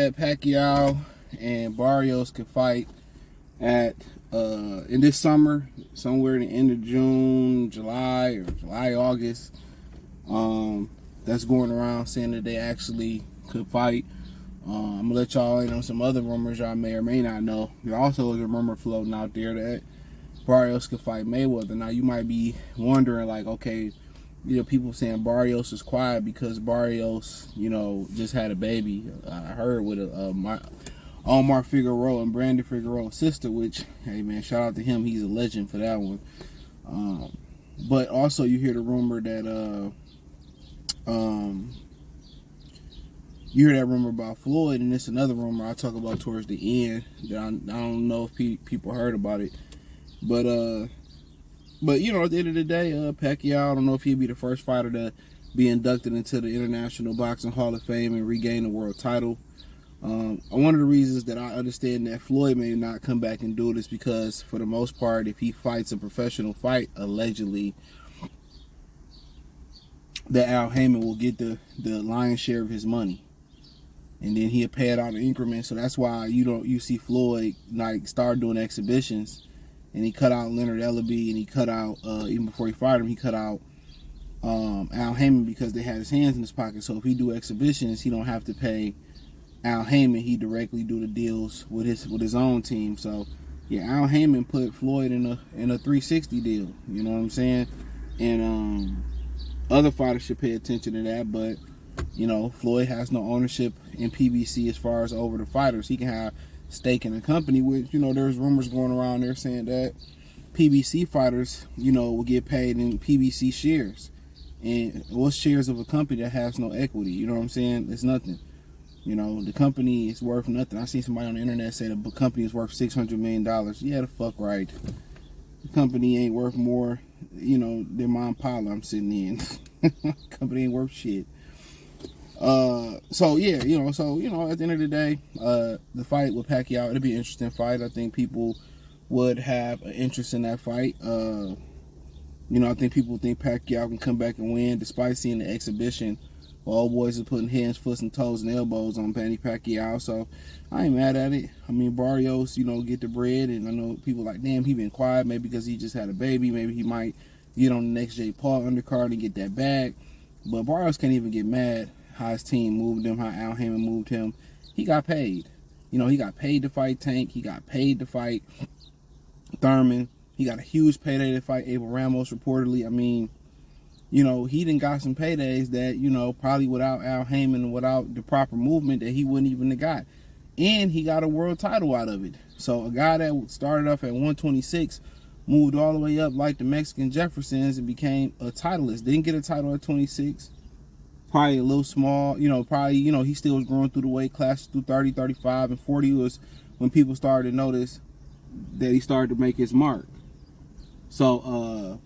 that Pacquiao and Barrios could fight at in this summer, somewhere in the end of June, July, or July, August. That's going around saying that they actually could fight. I'm gonna let y'all in on some other rumors y'all may or may not know. There also is a rumor floating out there that Barrios could fight Mayweather. Now you might be wondering, like, okay, people saying Barrios is quiet because Barrios, just had a baby. I heard with Omar Figueroa and Brandon Figueroa's sister, which, hey man, shout out to him. He's a legend for that one. But also you hear the rumor that you hear that rumor about Floyd, and it's another rumor I'll talk about towards the end that I don't know if people heard about it. But at the end of the day, Pacquiao, I don't know if he'd be the first fighter to be inducted into the International Boxing Hall of Fame and regain the world title. One of the reasons that I understand that Floyd may not come back and do it is because, for the most part, if he fights a professional fight, allegedly, that Al Heyman will get the lion's share of his money, and then he'll pay it out in increments. So that's why you see Floyd like start doing exhibitions. And he cut out Leonard Ellaby, and he cut out, even before he fired him, he cut out Al Heyman because they had his hands in his pocket. So if he do exhibitions, he don't have to pay Al Heyman. He directly do the deals with his own team. So yeah, Al Heyman put Floyd in a 360 deal. You know what I'm saying? And other fighters should pay attention to that. But Floyd has no ownership in PBC as far as over the fighters. He can have stake in the company, which there's rumors going around there saying that PBC fighters will get paid in PBC shares. And what's shares of a company that has no equity? You know what I'm saying? It's nothing. The company is worth nothing. I seen somebody on the internet say the company is worth $600 million. Yeah, the fuck right. The company ain't worth more than my Impala I'm sitting in. Company ain't worth shit. So yeah, at the end of the day, the fight with Pacquiao, it'll be an interesting fight. I think people would have an interest in that fight. I think people think Pacquiao can come back and win, despite seeing the exhibition. All boys are putting hands, foot, and toes and elbows on Manny Pacquiao, so I ain't mad at it. I mean, Barrios, get the bread, and I know people like, damn, he been quiet, maybe because he just had a baby, maybe he might get on the next Jake Paul undercard and get that bag. But Barrios can't even get mad how his team moved him, how Al Heyman moved him. He got paid. He got paid to fight Tank. He got paid to fight Thurman. He got a huge payday to fight Abel Ramos, reportedly. I mean, he done got some paydays that, probably without Al Heyman and without the proper movement that he wouldn't even have got. And he got a world title out of it. So a guy that started off at 126 moved all the way up like the Mexican Jeffersons and became a titleist. Didn't get a title at 26. Probably a little small, he still was growing through the weight classes through 30, 35, and 40 was when people started to notice that he started to make his mark. So,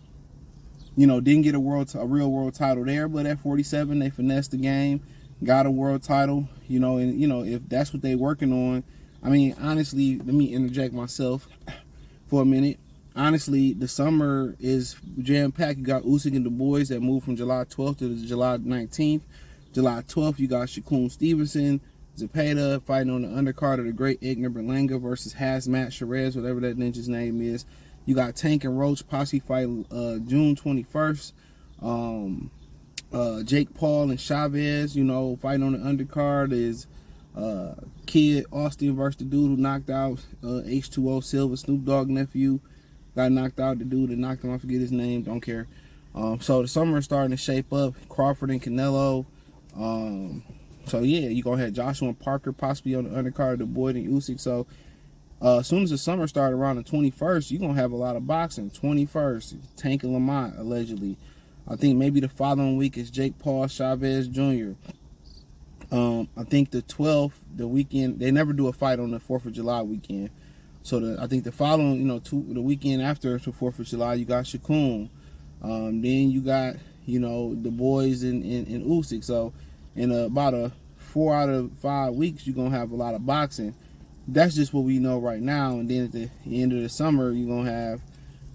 didn't get a real world title there, but at 47, they finessed the game, got a world title, and, if that's what they working on, I mean, honestly, let me interject myself for a minute. Honestly, the summer is jam-packed. You got Usyk and Du Bois that moved from July 12th to July 19th. July 12th, you got Shakur Stevenson, Zepeda fighting on the undercard of the great Edgar Berlanga versus Hazmat Sherez, whatever that ninja's name is. You got Tank and Roach possibly fighting June 21st. Jake Paul and Chavez, fighting on the undercard is Kid Austin versus the dude who knocked out H2O Silva, Snoop Dogg nephew. Got knocked out, the dude that knocked him, I forget his name, don't care. So the summer is starting to shape up. Crawford and Canelo. So yeah, you're going to have Joshua and Parker possibly on the undercard of the Boyd and Usyk. So as soon as the summer started around the 21st, you're going to have a lot of boxing. 21st, Tank and Lamont, allegedly. I think maybe the following week is Jake Paul, Chavez Jr. I think the 12th, the weekend, they never do a fight on the 4th of July weekend. So I think the following, the weekend after the 4th of July, you got Shakur. Then you got, the boys and Usyk. So in about 4 out of 5 weeks, you're going to have a lot of boxing. That's just what we know right now. And then at the end of the summer, you're going to have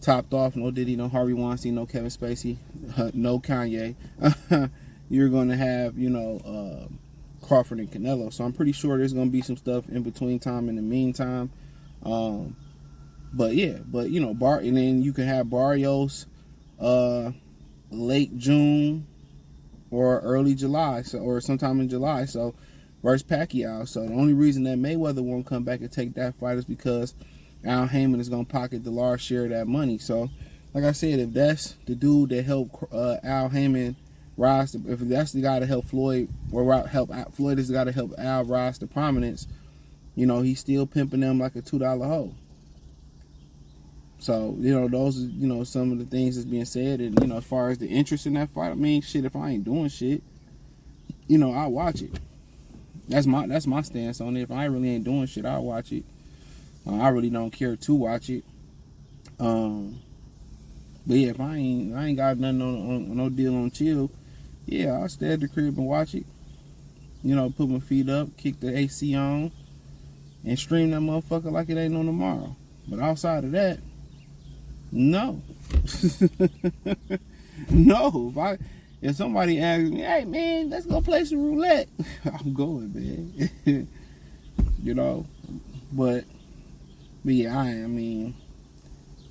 topped off, no Diddy, no Harvey Weinstein, no Kevin Spacey, no Kanye. You're going to have, Crawford and Canelo. So I'm pretty sure there's gonna be some stuff in between time in the meantime. But yeah, but you know, and then you can have Barrios late June or early July, so or sometime in July. So versus Pacquiao. So the only reason that Mayweather won't come back and take that fight is because Al Heyman is gonna pocket the large share of that money. So, like I said, if that's the dude that helped Al Heyman rise, if that's the guy to help Floyd, or Floyd is the guy to help Al rise to prominence, you know, he's still pimping them like a $2 hoe. So, you know, those are, you know, some of the things that's being said. And, you know, as far as the interest in that fight, I mean, shit, if I ain't doing shit, you know, I'll watch it. That's my stance on it. If I really ain't doing shit, I'll watch it. I really don't care to watch it. But yeah, if I ain't got nothing on no deal on chill, yeah, I'll stay at the crib and watch it. You know, put my feet up, kick the AC on, and stream that motherfucker like it ain't no tomorrow. But outside of that, no. No. If somebody asks me, hey man, let's go play some roulette, I'm going, man. You know, but yeah, I mean,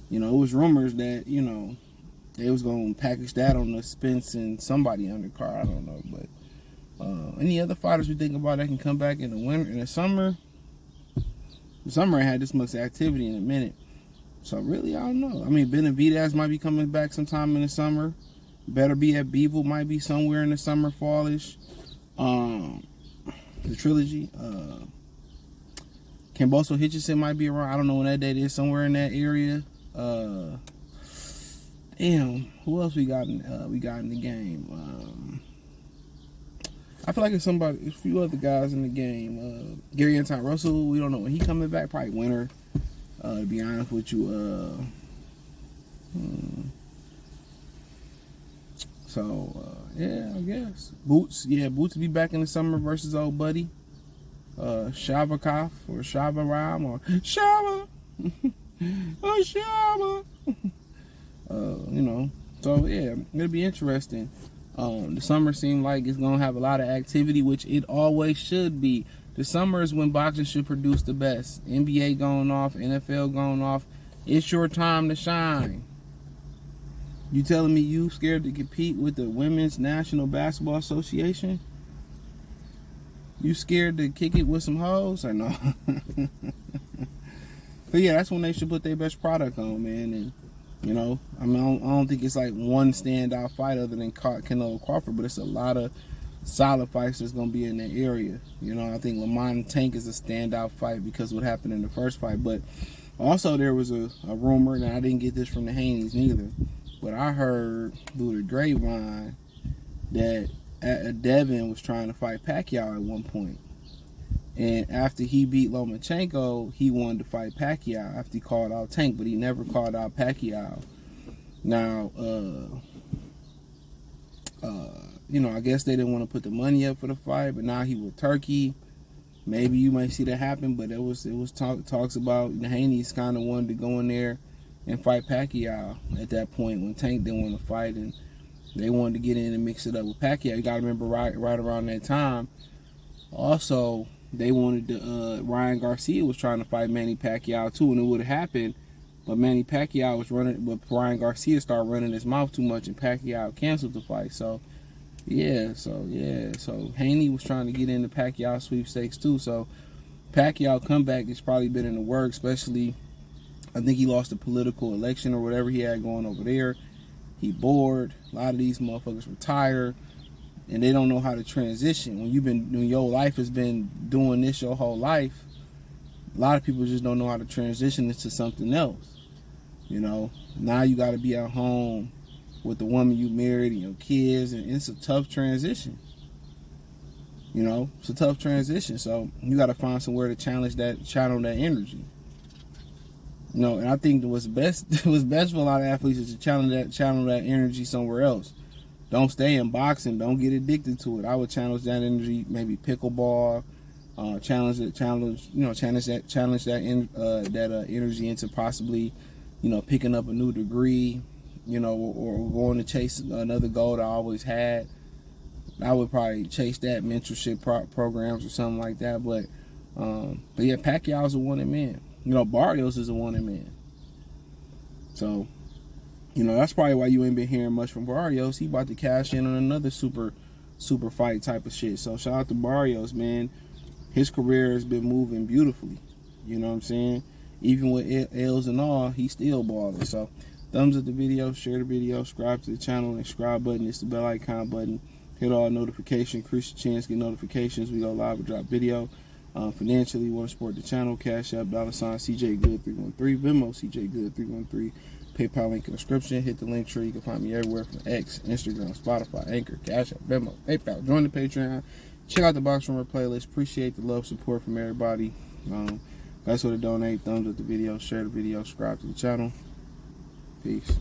you know, it was rumors that, you know, they was gonna package that on the Spence and somebody undercard. I don't know, but any other fighters we think about that can come back in the winter, in the summer? The summer ain't had this much activity in a minute, so really I don't know. I mean, Benavidez might be coming back sometime in the summer. Better Be at Beeville might be somewhere in the summer, fallish. The trilogy. Kamboso Hitchison might be around. I don't know when that date is. Somewhere in that area. Damn, who else we got in the game? I feel like it's a few other guys in the game. Gary Anton Russell, we don't know when he coming back. Probably winter. To be honest with you. So, yeah, I guess. Boots will be back in the summer versus old buddy. Shavakov or Shavaram or Shava. Oh, Shava. You know, so yeah, it'll be interesting. The summer seemed like it's going to have a lot of activity, which it always should be. The summer is when boxing should produce the best. NBA going off, NFL going off. It's your time to shine. You telling me you scared to compete with the Women's National Basketball Association? You scared to kick it with some hoes? Or no? But yeah, that's when they should put their best product on, man. And, you know, I mean, I don't think it's like one standout fight other than Canelo Crawford, but it's a lot of solid fights that's going to be in that area. You know, I think Lamont and Tank is a standout fight because of what happened in the first fight. But also there was a rumor, and I didn't get this from the Haneys neither, but I heard through the grapevine that Devin was trying to fight Pacquiao at one point. And after he beat Lomachenko, he wanted to fight Pacquiao after he called out Tank, but he never called out Pacquiao. Now, you know, I guess they didn't want to put the money up for the fight, but now he with Turkey. Maybe you might see that happen, but it was talks about the Haney's kind of wanted to go in there and fight Pacquiao at that point when Tank didn't want to fight, and they wanted to get in and mix it up with Pacquiao. You got to remember right around that time, also they wanted to Ryan Garcia was trying to fight Manny Pacquiao too, and it would have happened, but Manny Pacquiao was running, but Ryan Garcia started running his mouth too much, and Pacquiao canceled the fight. So Haney was trying to get into Pacquiao sweepstakes too. So Pacquiao comeback has probably been in the works, especially I think he lost a political election or whatever he had going over there. He bored. A lot of these motherfuckers retire, and they don't know how to transition. When your life has been doing this your whole life, a lot of people just don't know how to transition into something else. You know, now you got to be at home with the woman you married and your kids, and it's a tough transition. You know, it's a tough transition. So you got to find somewhere to channel that energy. You know, and I think what's best for a lot of athletes is to channel that energy somewhere else. Don't stay in boxing. Don't get addicted to it. I would challenge that energy, maybe pickleball. Challenge that energy into possibly, you know, picking up a new degree, you know, or going to chase another goal that I always had. I would probably chase that mentorship programs or something like that. But yeah, Pacquiao's a wanted man. You know, Barrios is a wanted man. So, you know, that's probably why you ain't been hearing much from Barrios. He about to cash in on another super fight type of shit. So shout out to Barrios, man. His career has been moving beautifully. You know what I'm saying? Even with L's and all, he's still balling. So thumbs up the video, share the video, subscribe to the channel. The subscribe button is the bell icon button. Hit all notifications, increase your chance, get notifications. We go live and drop video. Financially, want to support the channel, Cash App, $, CJ Good 313, Venmo, CJ Good 313, PayPal link in the description. Hit the link tree. You can find me everywhere from X, Instagram, Spotify, Anchor, Cash App, Venmo, PayPal. Join the Patreon. Check out the Box Rumor playlist. Appreciate the love, support from everybody. That's what to donate. Thumbs up the video, share the video, subscribe to the channel. Peace.